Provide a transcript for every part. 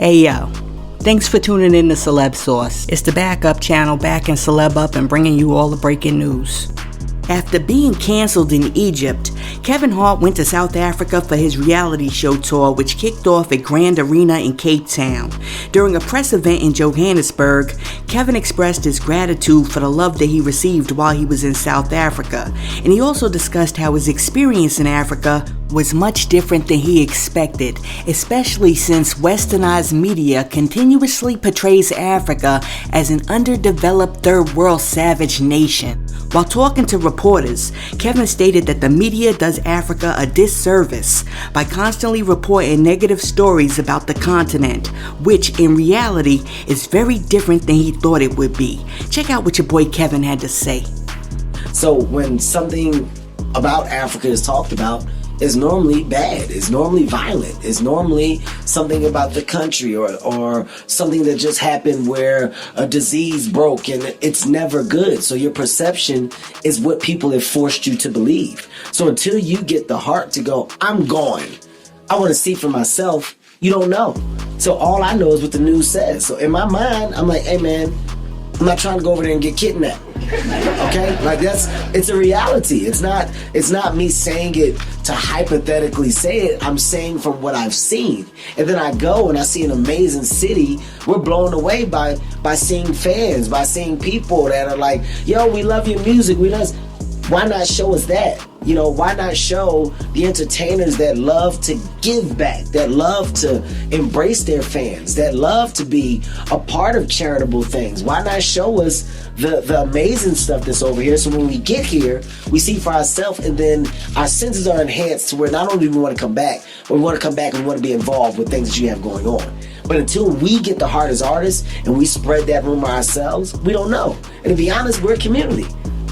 Hey yo, thanks for tuning in to Celeb Source. It's the backup channel backing Celeb up and bringing you all the breaking news. After being cancelled in Egypt, Kevin Hart went to South Africa for his reality show tour, which kicked off at Grand Arena in Cape Town. During a press event in Johannesburg, Kevin expressed his gratitude for the love that he received while he was in South Africa, and he also discussed how his experience in Africa was much different than he expected, especially since westernized media continuously portrays Africa as an underdeveloped third world savage nation. While talking to reporters, Kevin stated that the media does Africa a disservice by constantly reporting negative stories about the continent, which in reality is very different than he thought it would be. Check out what your boy Kevin had to say. So when something about Africa is talked about, it's normally bad, it's normally violent, it's normally something about the country or something that just happened where a disease broke, and it's never good. So your perception is what people have forced you to believe. So until you get the heart to go, I'm going, I want to see for myself, you don't know. So all I know is what the news says. So in my mind, I'm like, hey man, I'm not trying to go over there and get kidnapped. Okay? Like it's a reality. It's not me saying it to hypothetically say it. I'm saying from what I've seen. And then I go and I see an amazing city. We're blown away by seeing fans, by seeing people that are like, yo, we love your music. Why not show us that? You know, why not show the entertainers that love to give back, that love to embrace their fans, that love to be a part of charitable things? Why not show us the amazing stuff that's over here, so when we get here, we see for ourselves, and then our senses are enhanced to where not only do we want to come back, but we want to come back and we want to be involved with things that you have going on. But until we get the heart as artists and we spread that rumor ourselves, we don't know. And to be honest, we're a community.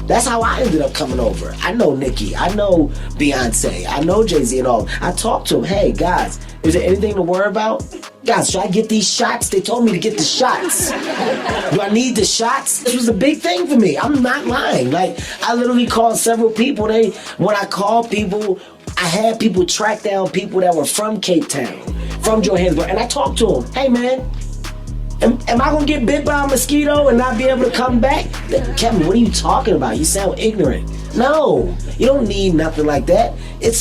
That's how I ended up coming over. I know Nicki, I know Beyonce, I know Jay-Z and all. I talked to them, hey guys, is there anything to worry about? Guys, should I get these shots? They told me to get the shots. Do I need the shots? This was a big thing for me. I'm not lying. Like, I literally called several people. When I called people, I had people track down people that were from Cape Town, from Johannesburg, and I talked to them. Hey man, am I gonna get bit by a mosquito and not be able to come back? Kevin, what are you talking about? You sound ignorant. No, you don't need nothing like that. It's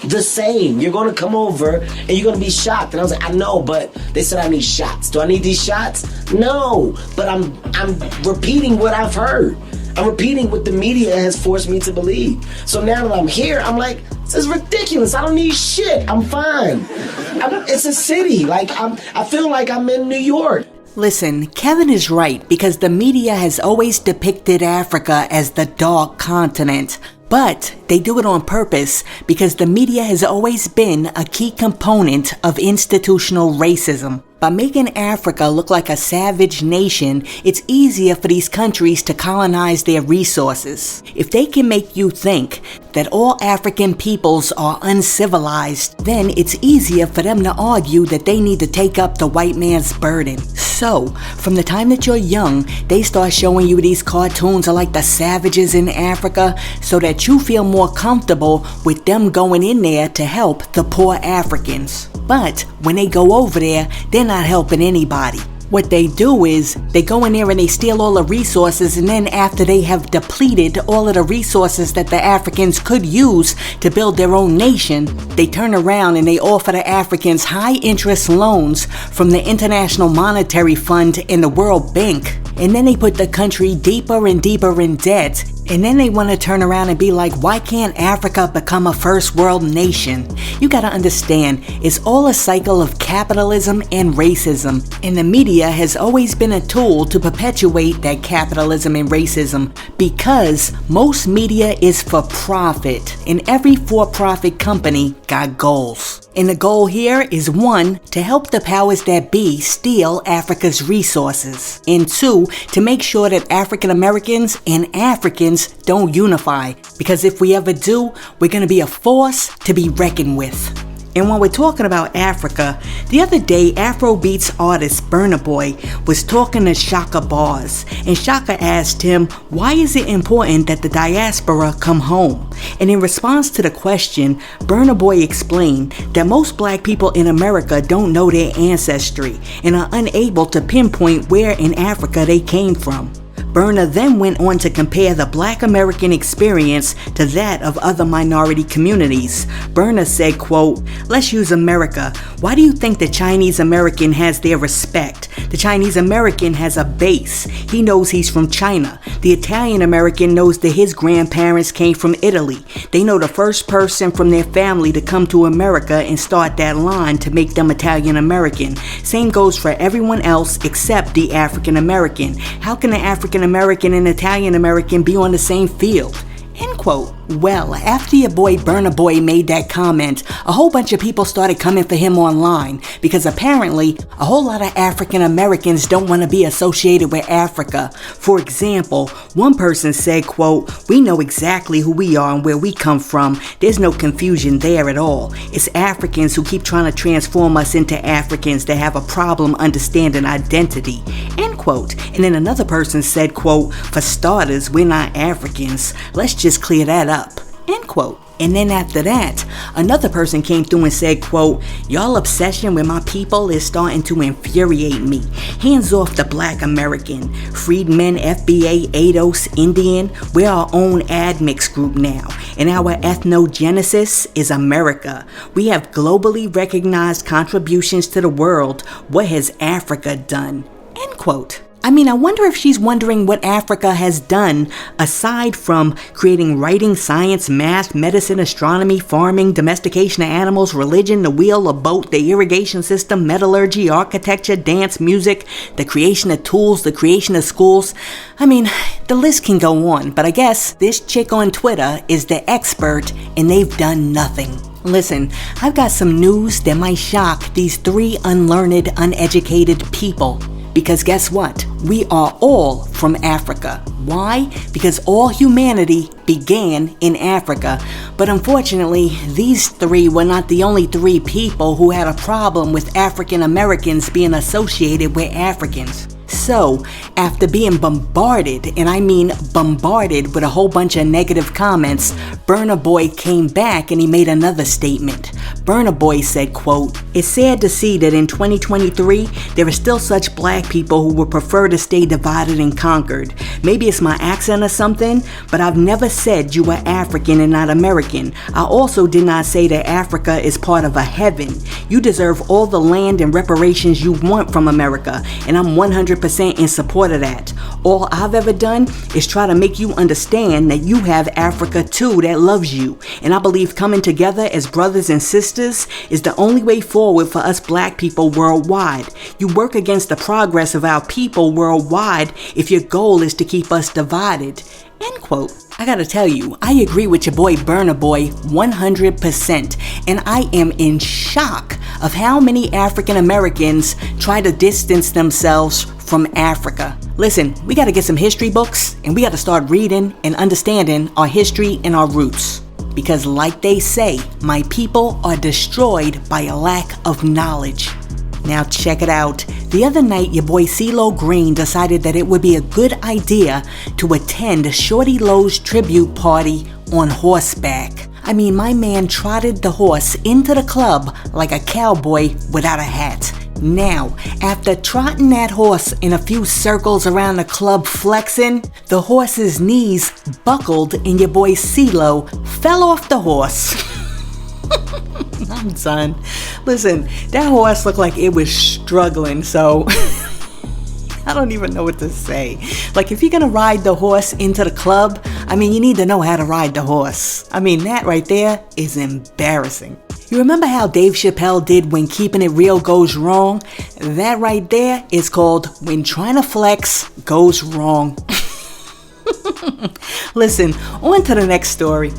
the same. You're gonna come over and you're gonna be shocked. And I was like, I know, but they said I need shots. Do I need these shots? No, but I'm repeating what I've heard. I'm repeating what the media has forced me to believe. So now that I'm here, I'm like, this is ridiculous. I don't need shit. I'm fine. It's a city. Like I feel like I'm in New York. Listen, Kevin is right, because the media has always depicted Africa as the dark continent. But they do it on purpose, because the media has always been a key component of institutional racism. By making Africa look like a savage nation, it's easier for these countries to colonize their resources. If they can make you think that all African peoples are uncivilized, then it's easier for them to argue that they need to take up the white man's burden. So, from the time that you're young, they start showing you these cartoons are like the savages in Africa, so that you feel more comfortable with them going in there to help the poor Africans. But when they go over there, they're not helping anybody. What they do is they go in there and they steal all the resources, and then after they have depleted all of the resources that the Africans could use to build their own nation, they turn around and they offer the Africans high interest loans from the International Monetary Fund and the World Bank. And then they put the country deeper and deeper in debt. And then they want to turn around and be like, why can't Africa become a first world nation? You gotta understand, it's all a cycle of capitalism and racism. And the media has always been a tool to perpetuate that capitalism and racism, because most media is for profit. And every for-profit company got goals. And the goal here is 1, to help the powers that be steal Africa's resources. And 2, to make sure that African Americans and Africans don't unify. Because if we ever do, we're going to be a force to be reckoned with. And while we're talking about Africa, the other day Afrobeats artist Burna Boy was talking to Shaka Bars, and Shaka asked him, why is it important that the diaspora come home? And in response to the question, Burna Boy explained that most black people in America don't know their ancestry and are unable to pinpoint where in Africa they came from. Burna then went on to compare the Black American experience to that of other minority communities. Burna said, quote, let's use America. Why do you think the Chinese American has their respect? The Chinese American has a base. He knows he's from China. The Italian American knows that his grandparents came from Italy. They know the first person from their family to come to America and start that line to make them Italian American. Same goes for everyone else except the African American. How can the African American and Italian American be on the same field? End quote. Well, after your boy Burna Boy made that comment, a whole bunch of people started coming for him online because apparently a whole lot of African Americans don't want to be associated with Africa. For example, one person said, quote, we know exactly who we are and where we come from. There's no confusion there at all. It's Africans who keep trying to transform us into Africans that have a problem understanding identity. End quote. And then another person said, quote, for starters, we're not Africans. Let's just clear that up. End quote. And then after that, another person came through and said, quote, y'all obsession with my people is starting to infuriate me. Hands off the Black American. Freedmen, FBA, ADOS, Indian, we're our own admix group now. And our ethnogenesis is America. We have globally recognized contributions to the world. What has Africa done? End quote. I mean, I wonder if she's wondering what Africa has done aside from creating writing, science, math, medicine, astronomy, farming, domestication of animals, religion, the wheel, a boat, the irrigation system, metallurgy, architecture, dance, music, the creation of tools, the creation of schools. I mean, the list can go on, but I guess this chick on Twitter is the expert and they've done nothing. Listen, I've got some news that might shock these three unlearned, uneducated people. Because guess what? We are all from Africa. Why? Because all humanity began in Africa. But unfortunately, these three were not the only three people who had a problem with African Americans being associated with Africans. So, after being bombarded, and I mean bombarded with a whole bunch of negative comments, Burna Boy came back and he made another statement. Burna Boy said, quote, it's sad to see that in 2023, there are still such black people who would prefer to stay divided and conquered. Maybe it's my accent or something, but I've never said you were African and not American. I also did not say that Africa is part of a heaven. You deserve all the land and reparations you want from America, and I'm 100% in support of that. All I've ever done is try to make you understand that you have Africa too that loves you. And I believe coming together as brothers and sisters is the only way forward for us black people worldwide. You work against the progress of our people worldwide if your goal is to keep us divided. End quote. I gotta tell you, I agree with your boy Burna Boy 100%, and I am in shock of how many African Americans try to distance themselves from Africa. Listen, we gotta get some history books, and we gotta start reading and understanding our history and our roots. Because like they say, my people are destroyed by a lack of knowledge. Now check it out. The other night, your boy CeeLo Green decided that it would be a good idea to attend Shorty Lowe's tribute party on horseback. I mean, my man trotted the horse into the club like a cowboy without a hat. Now, after trotting that horse in a few circles around the club flexing, the horse's knees buckled and your boy CeeLo fell off the horse. I'm done. Listen, that horse looked like it was struggling, so I don't even know what to say. Like, if you're gonna ride the horse into the club, I mean, you need to know how to ride the horse. I mean, that right there is embarrassing. You remember how Dave Chappelle did When Keeping It Real Goes Wrong? That right there is called When Trying to Flex Goes Wrong. Listen, on to the next story.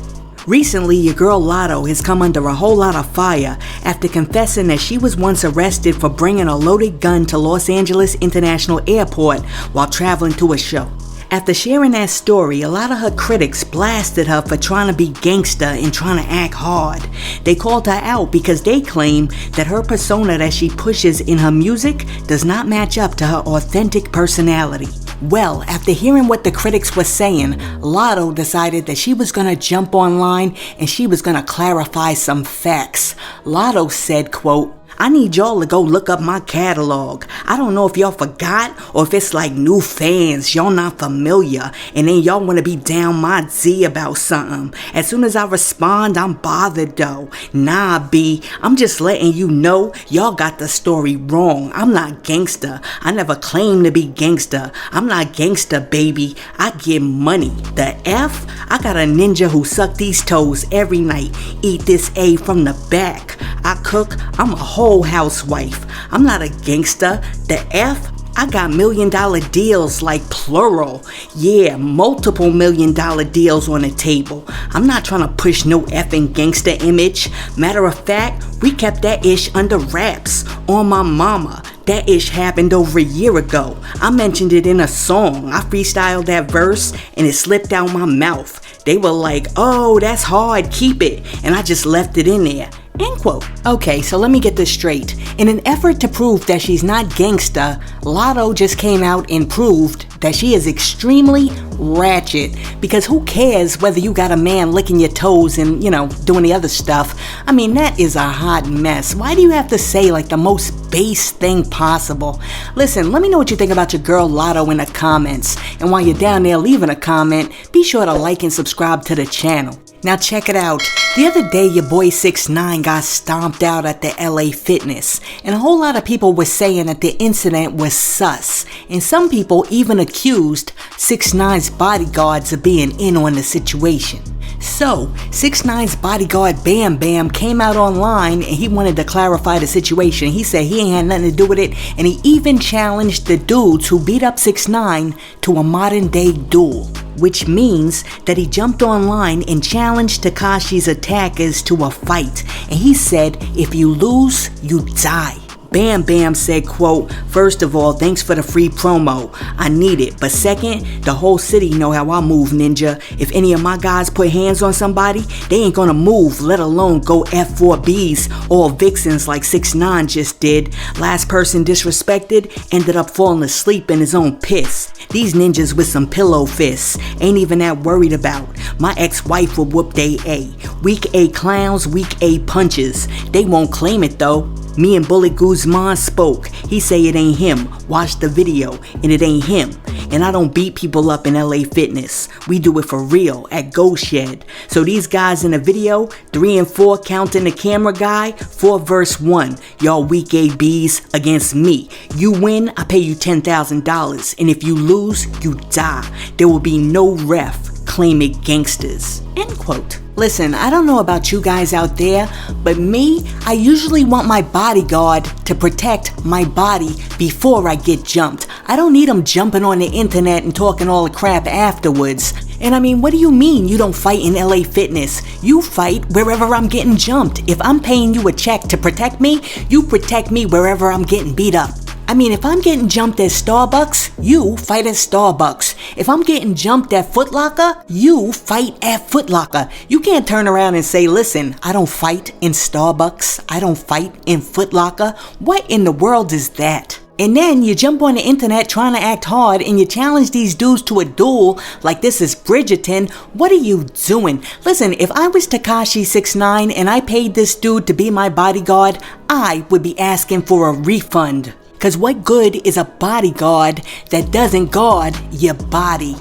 Recently, your girl Lotto has come under a whole lot of fire after confessing that she was once arrested for bringing a loaded gun to Los Angeles International Airport while traveling to a show. After sharing that story, a lot of her critics blasted her for trying to be gangster and trying to act hard. They called her out because they claim that her persona that she pushes in her music does not match up to her authentic personality. Well, after hearing what the critics were saying, Lotto decided that she was gonna jump online and she was gonna clarify some facts. Lotto said, quote, "I need y'all to go look up my catalog. I don't know if y'all forgot or if it's like new fans, y'all not familiar, and then y'all want to be down my Z about something. As soon as I respond, I'm bothered though. Nah, B, I'm just letting you know y'all got the story wrong. I'm not gangster. I never claimed to be gangster. I'm not gangster, baby. I get money. The F? I got a ninja who suck these toes every night. Eat this A from the back. I cook. I'm a whole housewife. I'm not a gangster. The F? I got $1 million deals like plural. Yeah, multiple $1 million deals on the table. I'm not trying to push no effing gangster image. Matter of fact, we kept that ish under wraps on my mama. That ish happened over a year ago. I mentioned it in a song. I freestyled that verse and it slipped out my mouth. They were like, oh, that's hard, keep it. And I just left it in there. End quote. Okay, so let me get this straight. In an effort to prove that she's not gangsta, Lotto just came out and proved that she is extremely ratchet. Because who cares whether you got a man licking your toes and, doing the other stuff? I mean, that is a hot mess. Why do you have to say like the most base thing possible? Listen, let me know what you think about your girl Lotto in the comments. And while you're down there leaving a comment, be sure to like and subscribe to the channel. Now check it out. The other day your boy 6ix9ine got stomped out at the LA Fitness, and a whole lot of people were saying that the incident was sus, and some people even accused 6ix9ine's bodyguards of being in on the situation. So, 6ix9ine's bodyguard Bam Bam came out online and he wanted to clarify the situation. He said he ain't had nothing to do with it, and he even challenged the dudes who beat up 6ix9ine to a modern day duel. Which means that he jumped online and challenged Tekashi's attackers to a fight. And he said, if you lose, you die. Bam Bam said, quote, "First of all, thanks for the free promo. I need it. But second, the whole city know how I move, ninja. If any of my guys put hands on somebody, they ain't gonna move, let alone go F4Bs, all vixens like 6ix9ine just did. Last person disrespected ended up falling asleep in his own piss. These ninjas with some pillow fists ain't even that worried about. My ex-wife will whoop they A. Week A clowns, week A punches. They won't claim it though. Me and Bullet Guzman spoke. He say it ain't him. Watch the video and it ain't him. And I don't beat people up in LA Fitness. We do it for real at Ghost Shed. So these guys in the video, 3 and 4 counting the camera guy, 4 verse 1. Y'all weak ABs against me. You win, I pay you $10,000. And if you lose, you die. There will be no ref. Claim it gangsters." End quote. Listen, I don't know about you guys out there, but me, I usually want my bodyguard to protect my body before I get jumped. I don't need them jumping on the internet and talking all the crap afterwards. And I mean, what do you mean you don't fight in LA Fitness? You fight wherever I'm getting jumped. If I'm paying you a check to protect me, you protect me wherever I'm getting beat up. I mean, if I'm getting jumped at Starbucks, you fight at Starbucks. If I'm getting jumped at Foot Locker, you fight at Foot Locker. You can't turn around and say, listen, I don't fight in Starbucks. I don't fight in Foot Locker. What in the world is that? And then you jump on the internet trying to act hard and you challenge these dudes to a duel like this is Bridgerton. What are you doing? Listen, if I was Tekashi 6ix9ine and I paid this dude to be my bodyguard, I would be asking for a refund. Cause what good is a bodyguard that doesn't guard your body?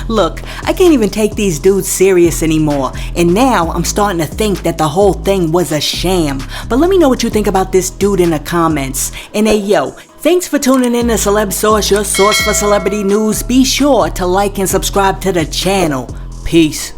Look, I can't even take these dudes serious anymore, and now I'm starting to think that the whole thing was a sham. But let me know what you think about this dude in the comments. And hey yo, thanks for tuning in to Celeb Source, your source for celebrity news. Be sure to like and subscribe to the channel. Peace.